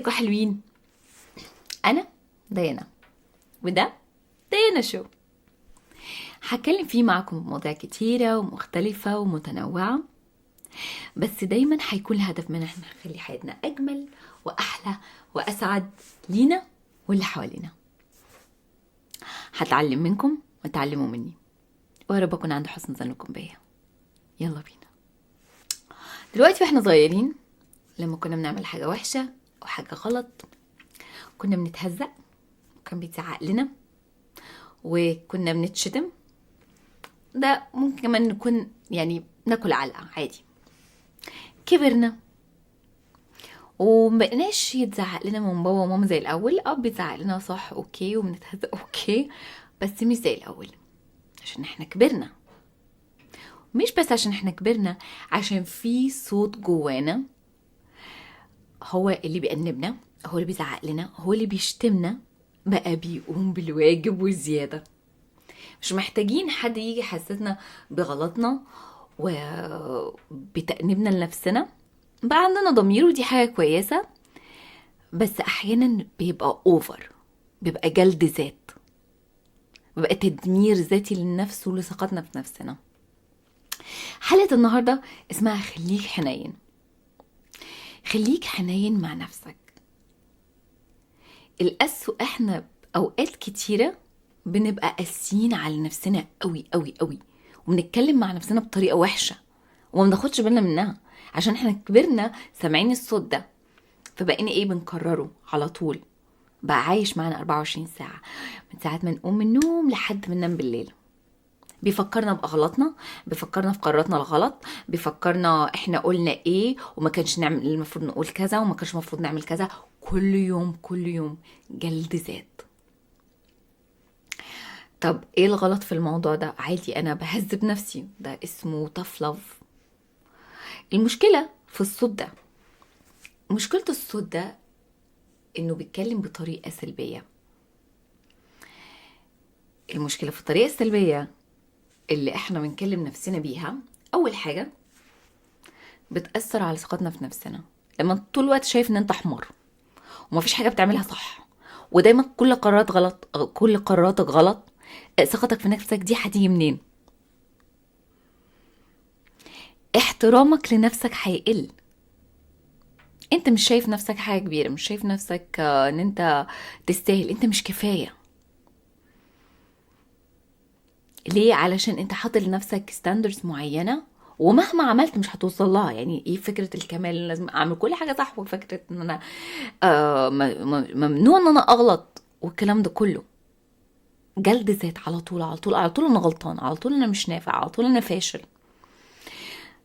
ازيكم حلوين؟ انا ديانا، وده ديانا شو. هتكلم فيه معكم مواضيع كتيرة ومختلفة ومتنوعة، بس دايما هيكون الهدف من احنا نخلي حياتنا اجمل واحلى واسعد لينا واللي حوالينا. هتعلم منكم وتعلموا مني، ويا رب اكون عند حسن ظنكم بيا. يلا بينا. دلوقتي واحنا صغيرين، لما كنا بنعمل حاجة وحشة او حاجة غلط، كنا بنتهزق وكان بيتزعق لنا وكنا بنتشتم. ده ممكن كمان نكون ناكل علقة عادي. كبرنا ومبقناش يتزعق لنا من بابا وماما زي الاول. بيتزعق لنا صح، اوكي، وبنتهزق اوكي، بس مش زي الاول عشان احنا كبرنا. مش بس عشان احنا كبرنا، عشان في صوت جوانا هو اللي بيأنبنا، هو اللي بيزعق لنا، هو اللي بيشتمنا، بقى بيقوم بالواجب والزيادة. مش محتاجين حد يجي يحسسنا بغلطنا وبتأنيبنا لنفسنا. بقى عندنا ضمير ودي حاجة كويسة، بس أحيانا بيبقى أوفر، بيبقى جلد ذات، بيبقى تدمير ذاتي للنفس ولثقتنا في نفسنا. حلقة النهاردة اسمها خليك حنين. خليك حنين مع نفسك. الأسوأ احنا أوقات كتيرة بنبقى قاسيين على نفسنا قوي قوي قوي، وبنتكلم مع نفسنا بطريقة وحشة وما بناخدش بالنا منها عشان احنا كبرنا سامعين الصوت ده، فبقينا بنكرره على طول. بقى عايش معانا 24 ساعة، من ساعة ما نقوم من النوم لحد ما ننام بالليل. بيفكرنا بأغلاطنا، بيفكرنا في قراراتنا الغلط، بيفكرنا احنا قلنا ايه وما كانش نعمل، المفروض نقول كذا وما كانش المفروض نعمل كذا. كل يوم كل يوم جلد ذات. طب ايه الغلط في الموضوع ده؟ عادي، انا بهذب نفسي، ده اسمه tough love. المشكلة في الصوت ده، مشكلة الصوت ده انه بيتكلم بطريقة سلبية. المشكلة في الطريقة السلبية اللي احنا بنكلم نفسنا بيها، اول حاجة بتأثر على ثقتنا في نفسنا. لما طول الوقت شايف ان انت حمار ومفيش حاجة بتعملها صح، ودايما كل قرارات غلط، كل قراراتك غلط، ثقتك في نفسك دي هتيجي منين؟ احترامك لنفسك هيقل. انت مش شايف نفسك حاجة كبيرة، مش شايف نفسك ان انت تستاهل، انت مش كفاية. ليه؟ علشان انت حاطط لنفسك ستاندرز معينة، ومهما عملت مش هتوصل لها. ايه فكرة الكمال؟ لازم اعمل كل حاجة صح، وفكرة ان انا ممنوع ان انا اغلط، والكلام ده كله جلد ذات على طول على طول على طول. انا غلطان على طول، انا مش نافع على طول، انا فاشل.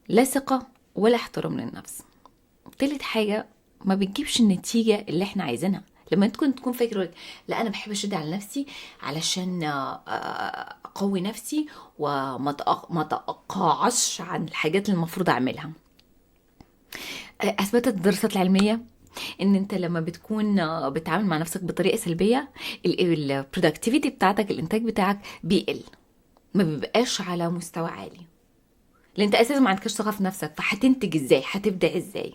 لا ثقة ولا احترام للنفس. تالت حاجة، ما بتجيبش النتيجة اللي احنا عايزينها. لما تكون فاكر لا انا بحب اشد على نفسي علشان اقوي نفسي وما ما اتقاعسش عن الحاجات اللي المفروض اعملها. اثبتت الدراسات العلمية ان انت لما بتكون بتعامل مع نفسك بطريقة سلبية، البرودكتيفيتي بتاعتك، الانتاج بتاعك بيقل، ما بيبقاش على مستوى عالي، لان انت اساسا ما عندكش ثقة في نفسك. فهتنتج ازاي؟ هتبدع ازاي؟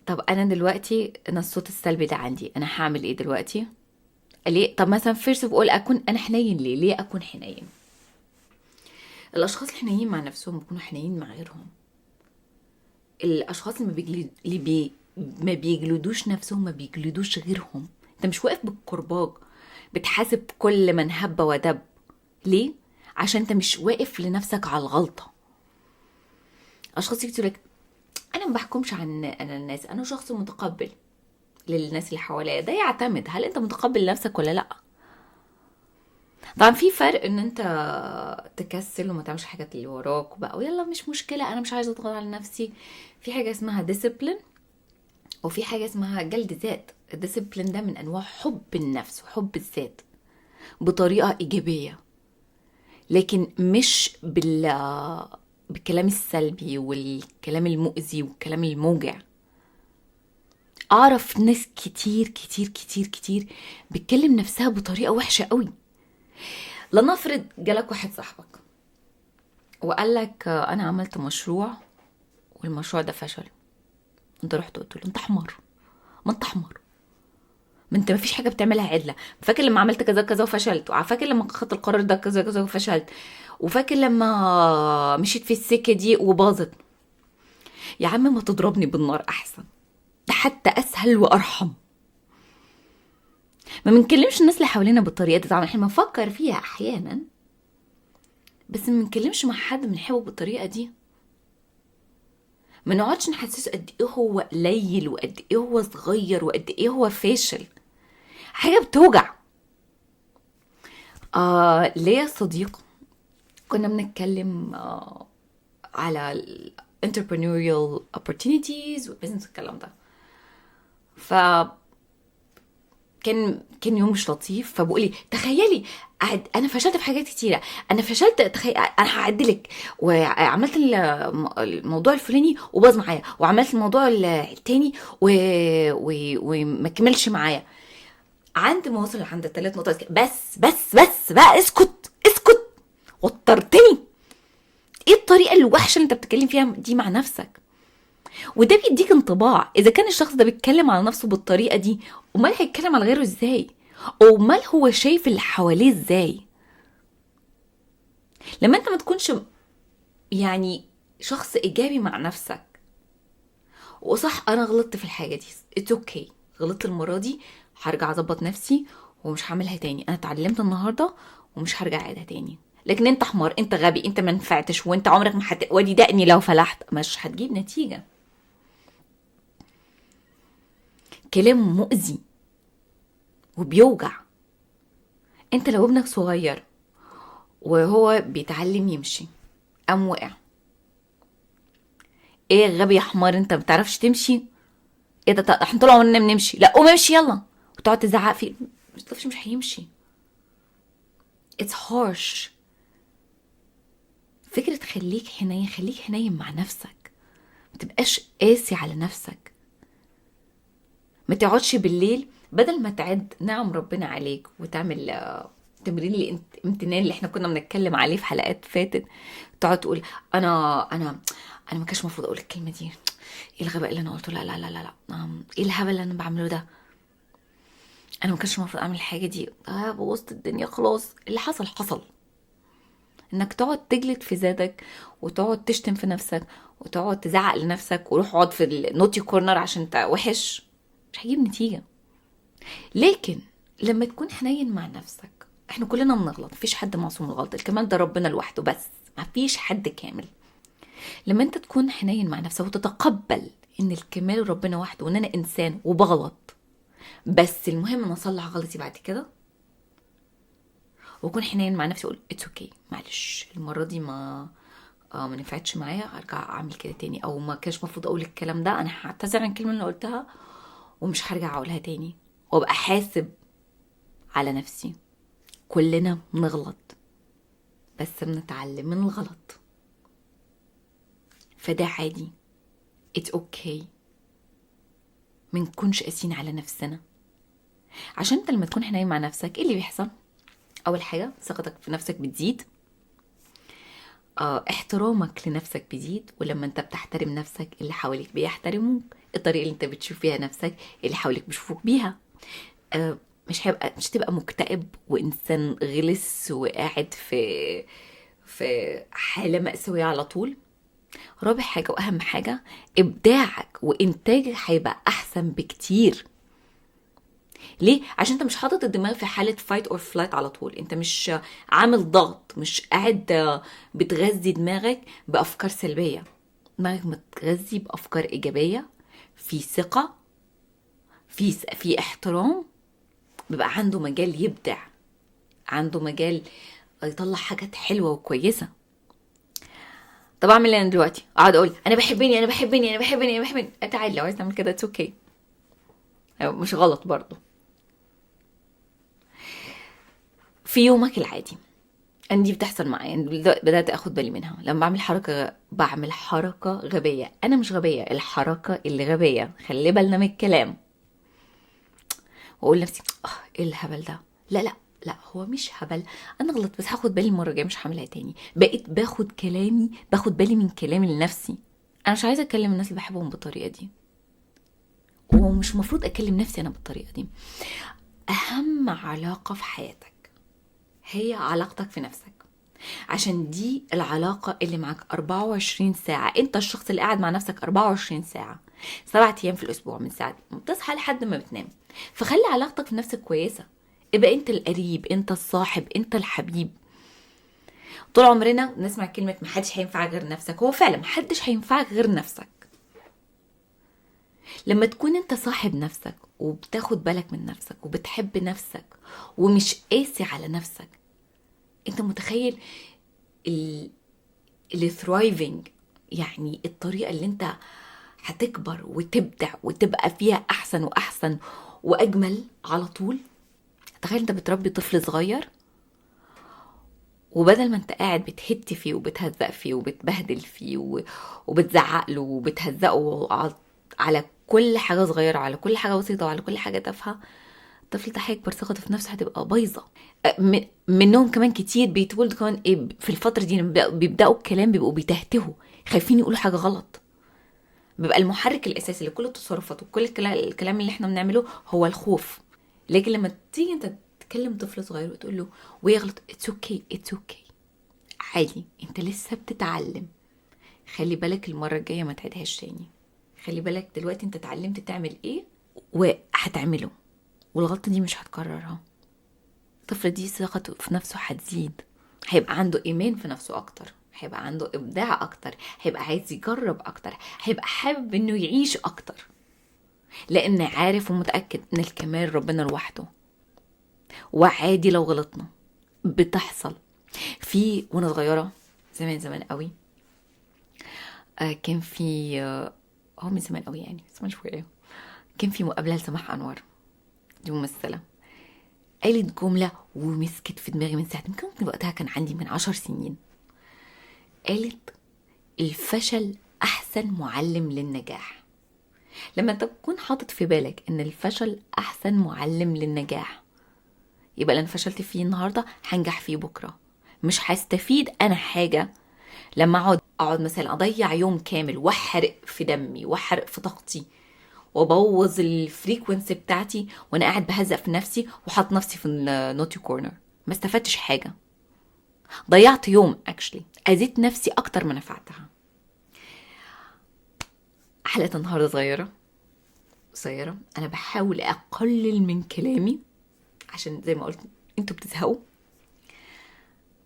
طب انا دلوقتي، انا الصوت السلبي ده عندي، انا هعمل ايه دلوقتي؟ ليه؟ طب مثلا فيرست اوف اول، اكون انا حنين ليه اكون حنين؟ الاشخاص الحنينين مع نفسهم بيكونوا حنينين مع غيرهم. الاشخاص ما بيجلدوش نفسهم، ما بيجلدوش غيرهم. انت مش واقف بالكرباج بتحاسب كل من هب ودب. ليه؟ عشان انت مش واقف لنفسك على الغلطة. اشخاص يقولوا لك انا ما بحكمش عن انا الناس، انا شخص متقبل للناس اللي حواليا. ده يعتمد هل انت متقبل نفسك ولا لا. طبعا في فرق ان انت تكسل وما تعملش حاجات اللي وراك بقى ويلا مش مشكلة، انا مش عايزة اضغط على نفسي. في حاجة اسمها ديسيبلين، وفي حاجة اسمها جلد ذات. الديسيبلين ده من انواع حب النفس وحب الذات بطريقة ايجابية، لكن مش بالكلام السلبي والكلام المؤذي والكلام الموجع. اعرف ناس كتير كتير كتير كتير بتكلم نفسها بطريقة وحشة قوي. لنفرض جالك واحد صاحبك وقال لك انا عملت مشروع والمشروع ده فشل، انت رحت قلت له انت حمار، ما انت حمار، ما انت ما فيش حاجه بتعملها عدله. فاكر لما عملت كذا كذا وفشلت، وفاكر لما خدت القرار ده كذا كذا وفشلت، وفاكر لما مشيت في السكه دي وباظت. يا عم ما تضربني بالنار احسن، ده حتى اسهل وارحم. ما بنكلمش الناس اللي حوالينا بالطريقه دي، طبعا احنا بنفكر فيها احيانا، بس ما بنكلمش مع حد بنحبه بالطريقه دي. ما نقعدش نحسسه قد ايه هو قليل وقد ايه هو صغير وقد ايه هو فاشل. حاجه بتوجع. ليا صديق كنا بنتكلم على ال entrepreneurial opportunities والبيزنس الكلام ده. ف كان يوم مش لطيف، فبقول لي تخيلي انا فشلت في حاجات كتيره، انا فشلت انا هعدلك، وعملت الموضوع الفلاني وباظ معايا، وعملت الموضوع التاني وما كملش معايا. عند ما وصل عند 3 نقطات بس بقى اسكت اسكت، وترتني. ايه الطريقه الوحشه اللي انت بتتكلم فيها دي مع نفسك؟ وده بيديك انطباع اذا كان الشخص ده بيتكلم على نفسه بالطريقه دي، امال هيتكلم على غيره ازاي؟ امال هو شايف اللي حواليه ازاي؟ لما انت ما تكونش يعني شخص ايجابي مع نفسك، وصح انا غلطت في الحاجه دي، اتس اوكي، غلطت المره دي، هرجع اظبط نفسي ومش هعملها تاني، انا اتعلمت النهارده ومش هرجع اعيدها تاني. لكن انت حمار، انت غبي، انت ما نفعتش، وانت عمرك ما ودي دقني لو فلحت، مش هتجيب نتيجه. كلام مؤذي وبيوجع. انت لو ابنك صغير وهو بيتعلم يمشي قام وقع، ايه غبي يا حمار انت ما بتعرفش تمشي، ايه ده احنا طول عمرنا بنمشي، لا قوم امشي يلا، وتقعد تزعق فيه، مش هيمشي. it's harsh. فكرة خليك حنين، خليك حنين مع نفسك، ما تبقاش قاسي على نفسك. ما تقعدش بالليل بدل ما تعد نعم ربنا عليك وتعمل تمرين الامتنان اللي احنا كنا بنتكلم عليه في حلقات فاتت، تقعد تقول انا ما كانش المفروض اقول الكلمه دي، ايه الغباء اللي انا قلته، لا لا لا لا, لا. ايه الهبل اللي انا بعمله ده، انا ما كانش المفروض اعمل الحاجه دي، بوظت الدنيا خلاص، اللي حصل حصل. انك تقعد تجلد في ذاتك وتقعد تشتم في نفسك وتقعد تزعق لنفسك وروح اقعد في النوتي كورنر عشان انت وحش، مش هيجيب نتيجه. لكن لما تكون حنين مع نفسك، احنا كلنا بنغلط، مفيش حد معصوم من الغلط، الكمال ده ربنا لوحده بس، مفيش حد كامل. لما انت تكون حنين مع نفسك وتتقبل ان الكمال ربنا وحده وان انا انسان وبغلط، بس المهم ان اصلح غلطي بعد كده، واكون حنين مع نفسي اقول اتس اوكي، معلش المره دي ما نفعتش معايا، ارجع اعمل كده تاني، او ما كانش المفروض اقول الكلام ده، انا هعتذر عن الكلمه اللي قلتها ومش هرجع اقولها تاني، وابقى حاسب على نفسي. كلنا بنغلط بس بنتعلم من الغلط، فده عادي، it's okay. منكونش قاسين على نفسنا، عشان انت لما تكون حنين مع نفسك ايه اللي بيحصل؟ اول حاجة ثقتك في نفسك بتزيد، احترامك لنفسك بيزيد، ولما انت بتحترم نفسك اللي حواليك بيحترموك، الطريقة اللي انت بتشوف فيها نفسك اللي حواليك بيشوفوك بيها. مش هتبقى مكتئب وانسان غلس وقاعد في حالة مأساوية على طول. رابع حاجة واهم حاجة، ابداعك وانتاجك هيبقى احسن بكتير. ليه؟ عشان انت مش حاطط الدماغ في حالة fight or flight على طول، انت مش عامل ضغط، مش قاعد بتغذي دماغك بافكار سلبية، دماغك متغذي بافكار ايجابية، في ثقة، في احترام، بيبقى عنده مجال يبدع، عنده مجال يطلع حاجات حلوة وكويسة. طب اعمل انا دلوقتي؟ اقعد اقول انا بحبني انا بحبني انا بحبني انا بحبني، تعالى لو عايز تعمل كده اتس اوكي، مش غلط برضو. في يومك العادي، انا دي بتحصل معايا، بدات اخد بالي منها لما بعمل حركه غبيه، انا مش غبيه، الحركه اللي غبيه، خلي بالنا من الكلام، واقول لنفسي ايه الهبل ده، لا لا لا هو مش هبل، انا غلط بس هاخد بالي المره الجايه مش هعملها تاني. بقيت باخد بالي من كلامي لنفسي. انا مش عايزه اكلم الناس اللي بحبهم بالطريقه دي، ومش المفروض اكلم نفسي انا بالطريقه دي. اهم علاقه في حياتك هي علاقتك في نفسك، عشان دي العلاقة اللي معك 24 ساعة. انت الشخص اللي قاعد مع نفسك 24 ساعة، 7 ايام في الاسبوع، من ساعة ما بتصحى لحد ما بتنام. فخلي علاقتك في نفسك كويسة. ابقى انت القريب، انت الصاحب، انت الحبيب. طول عمرنا نسمع كلمة محدش هينفعك غير نفسك. هو فعلا محدش هينفعك غير نفسك. لما تكون انت صاحب نفسك وبتاخد بالك من نفسك وبتحب نفسك ومش قاسي على نفسك، انت متخيل اللي ثرايفنج، يعني الطريقة اللي انت هتكبر وتبدع وتبقى فيها احسن واحسن واجمل على طول. تخيل انت بتربي طفل صغير، وبدل ما انت قاعد بتهت فيه وبتهزق فيه وبتبهدل فيه وبتزعق له وبتهزقه على كل حاجة صغيرة، على كل حاجة بسيطة وعلى كل حاجة تافهة، الطفل ده هيكبر ثقته في نفسه هتبقى بايظة. منهم كمان كتير بيتولدوا كمان ايه في الفترة دي، لما بيبدأوا الكلام بيبقوا بيتهتهوا، خايفين يقولوا حاجة غلط. بيبقى المحرك الأساسي لكل التصرفات وكل الكلام اللي احنا بنعمله هو الخوف. لكن لما تيجي انت تكلم طفل صغير وتقول له ويغلط، it's okay it's okay، عادي، انت لسه بتتعلم، خلي بالك المرة الجاية ما تعيدهاش تاني، خلي بالك دلوقتي انت اتعلمت تعمل ايه وهتعمله، والغلطة دي مش هتكررها. الطفل دي ثقته في نفسه هتزيد، هيبقى عنده ايمان في نفسه اكتر، هيبقى عنده ابداع اكتر، هيبقى عايز يجرب اكتر، هيبقى حابب انه يعيش اكتر، لان عارف ومتأكد ان الكمال ربنا لوحده. وعادي لو غلطنا، بتحصل. وانا صغيرة زمان قوي، كان في هو من زمان قوي يعني، بس مش شوية، كان في مقابلة لسماح انور، دي ممثلة، قالت جملة ومسكت في دماغي من ساعة، ممكن وقتها كان عندي من 10 سنين. قالت الفشل أحسن معلم للنجاح. لما تكون حاطط في بالك إن الفشل أحسن معلم للنجاح، يبقى اللي أنا فشلت فيه النهاردة هنجح فيه بكرة. مش هستفيد أنا حاجة لما أقعد مثلا أضيع يوم كامل وأحرق في دمي وأحرق في طاقتي وابوظ الفريكونسي بتاعتي وانا قاعد بهزق في نفسي وحط نفسي في النوتي كورنر. ما استفدتش حاجه، ضيعت يوم، اكشلي اذيت نفسي اكتر ما نفعتها. حلقه النهارده صغيره، انا بحاول اقلل من كلامي عشان زي ما قلت انتوا بتزهقوا،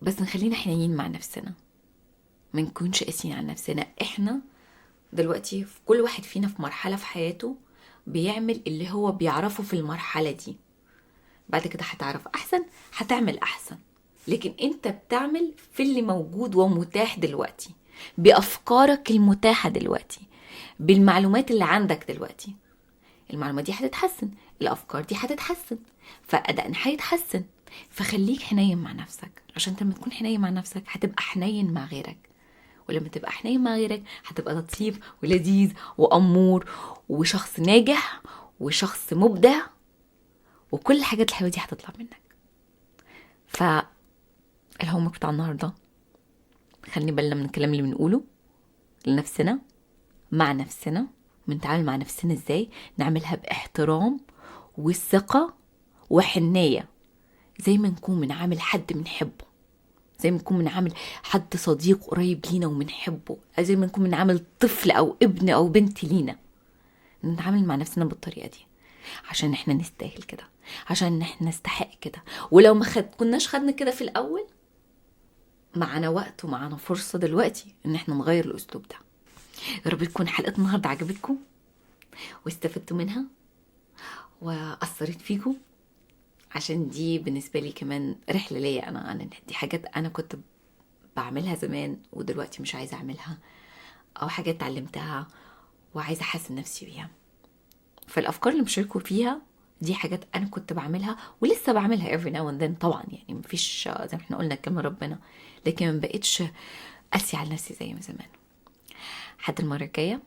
بس نخلينا حنينين مع نفسنا، ما نكونش قاسيين على نفسنا. احنا دلوقتي في كل واحد فينا في مرحله في حياته بيعمل اللي هو بيعرفه في المرحله دي، بعد كده هتعرف احسن، هتعمل احسن. لكن انت بتعمل في اللي موجود ومتاح دلوقتي، بافكارك المتاحة دلوقتي، بالمعلومات اللي عندك دلوقتي. المعلومات دي هتتحسن، الافكار دي هتتحسن، فادائنا هيتحسن. فخليك حنين مع نفسك، عشان انت لما تكون حنين مع نفسك هتبقى حنين مع غيرك، ولما تبقى حنين مع غيرك هتبقى لطيف ولذيذ وامور وشخص ناجح وشخص مبدع، وكل الحاجات الحلوه دي هتطلع منك. فالهوم بتاع النهارده، خلينا بالنا من الكلام اللي بنقوله لنفسنا، مع نفسنا، بنتعامل مع نفسنا ازاي، نعملها باحترام والثقه وحنيه، زي ما نكون بنعامل حد بنحبه، زي ما نكون بنعامل حد صديق قريب لينا وبنحبه، زي ما نكون بنعامل طفل او ابن او بنت لينا. نتعامل مع نفسنا بالطريقه دي عشان احنا نستاهل كده، عشان احنا نستحق كده. ولو ما كناش خدنا كده في الاول، معنا وقت ومعنا فرصة دلوقتي ان احنا نغير الاسلوب ده. يا رب تكون حلقة النهاردة عجبتكم واستفدتوا منها واثرت فيكم، عشان دي بالنسبة لي كمان رحلة ليا انا دي حاجات انا كنت بعملها زمان ودلوقتي مش عايزة اعملها، او حاجات اتعلمتها وعايزة احسن نفسي بيها. فالافكار اللي بشاركوا فيها دي حاجات انا كنت بعملها ولسه بعملها every now and then طبعا، يعني مفيش زي ما احنا قلنا كلمة ربنا، لكن ما بقتش قاسية على نفسي زي ما زمان. حتى المرة الجاية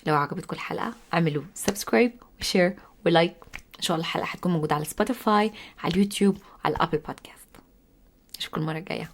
لو عجبتكم الحلقة اعملوا سبسكرايب وشير ولايك. ان شاء الله الحلقه هتكون موجوده على سبوتيفاي، على اليوتيوب، على الابل بودكاست. اشوفكم المره الجايه.